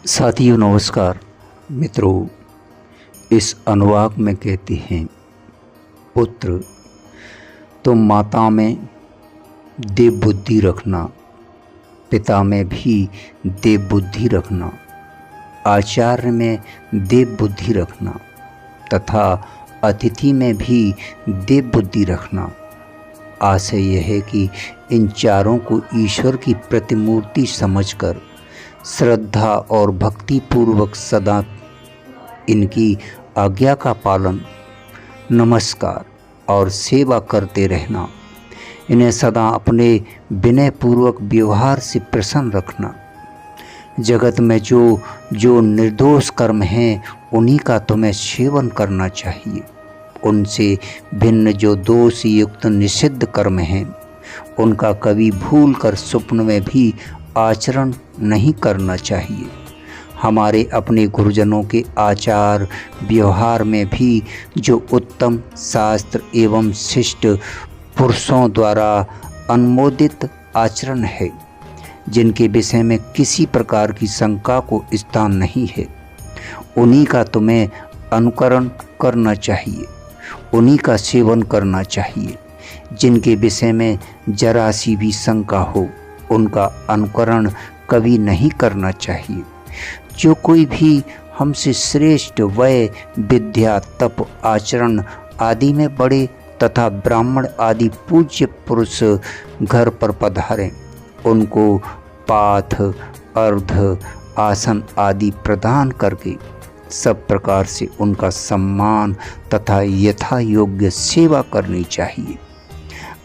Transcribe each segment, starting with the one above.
साथियों नमस्कार। मित्रों, इस अनुवाक में कहते हैं, पुत्र तुम माता में देव बुद्धि रखना, पिता में भी देव बुद्धि रखना, आचार्य में देव बुद्धि रखना तथा अतिथि में भी देव बुद्धि रखना। आशय यह है कि इन चारों को ईश्वर की प्रतिमूर्ति समझकर श्रद्धा और भक्ति पूर्वक सदा इनकी आज्ञा का पालन, नमस्कार और सेवा करते रहना। इन्हें सदा अपने विनय पूर्वक व्यवहार से प्रसन्न रखना। जगत में जो निर्दोष कर्म हैं उन्हीं का तुम्हें सेवन करना चाहिए। उनसे भिन्न जो दोष युक्त निषिद्ध कर्म हैं उनका कभी भूल कर स्वप्न में भी आचरण नहीं करना चाहिए। हमारे अपने गुरुजनों के आचार व्यवहार में भी जो उत्तम शास्त्र एवं शिष्ट पुरुषों द्वारा अनुमोदित आचरण है, जिनके विषय में किसी प्रकार की शंका को स्थान नहीं है, उन्हीं का तुम्हें अनुकरण करना चाहिए, उन्हीं का सेवन करना चाहिए। जिनके विषय में जरा सी भी शंका हो उनका अनुकरण कभी नहीं करना चाहिए। जो कोई भी हमसे श्रेष्ठ वय, विद्या, तप, आचरण आदि में बड़े तथा ब्राह्मण आदि पूज्य पुरुष घर पर पधारें, उनको पाथ, अर्घ, आसन आदि प्रदान करके सब प्रकार से उनका सम्मान तथा यथा योग्य सेवा करनी चाहिए।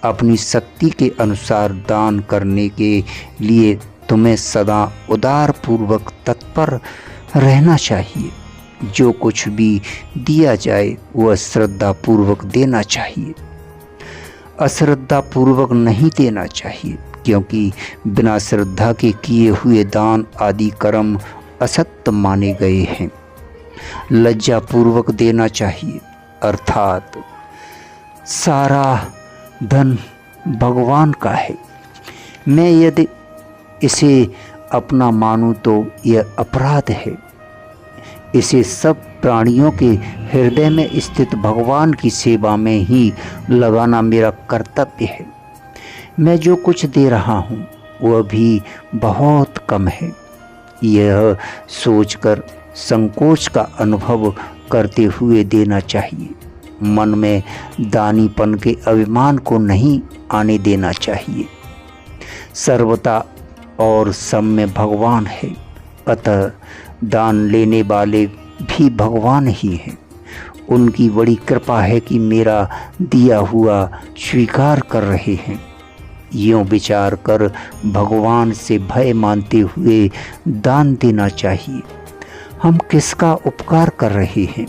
अपनी शक्ति के अनुसार दान करने के लिए तुम्हें सदा उदार पूर्वक तत्पर रहना चाहिए। जो कुछ भी दिया जाए वह श्रद्धा पूर्वक देना चाहिए, अश्रद्धा पूर्वक नहीं देना चाहिए, क्योंकि बिना श्रद्धा के किए हुए दान आदि कर्म असत्य माने गए हैं। लज्जा पूर्वक देना चाहिए, अर्थात सारा धन भगवान का है, मैं यदि इसे अपना मानूं तो यह अपराध है। इसे सब प्राणियों के हृदय में स्थित भगवान की सेवा में ही लगाना मेरा कर्तव्य है। मैं जो कुछ दे रहा हूँ वह भी बहुत कम है। यह सोचकर संकोच का अनुभव करते हुए देना चाहिए। मन में दानीपन के अभिमान को नहीं आने देना चाहिए। सर्वता और सब में भगवान है, अतः दान लेने वाले भी भगवान ही हैं। उनकी बड़ी कृपा है कि मेरा दिया हुआ स्वीकार कर रहे हैं। यूँ विचार कर भगवान से भय मानते हुए दान देना चाहिए। हम किसका उपकार कर रहे हैं,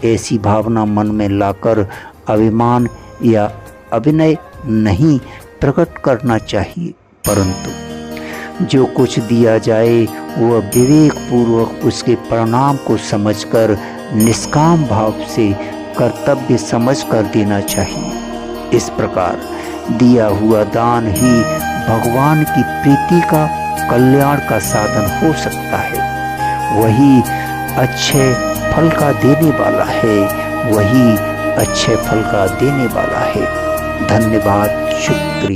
ऐसी भावना मन में लाकर अभिमान या अभिनय नहीं प्रकट करना चाहिए, परंतु जो कुछ दिया जाए वह विवेक पूर्वक उसके परिणाम को समझकर निष्काम भाव से कर्तव्य समझकर देना चाहिए। इस प्रकार दिया हुआ दान ही भगवान की प्रीति का, कल्याण का साधन हो सकता है। वही अच्छे फल का देने वाला है, वही अच्छे फल का देने वाला है। धन्यवाद, शुक्रिया।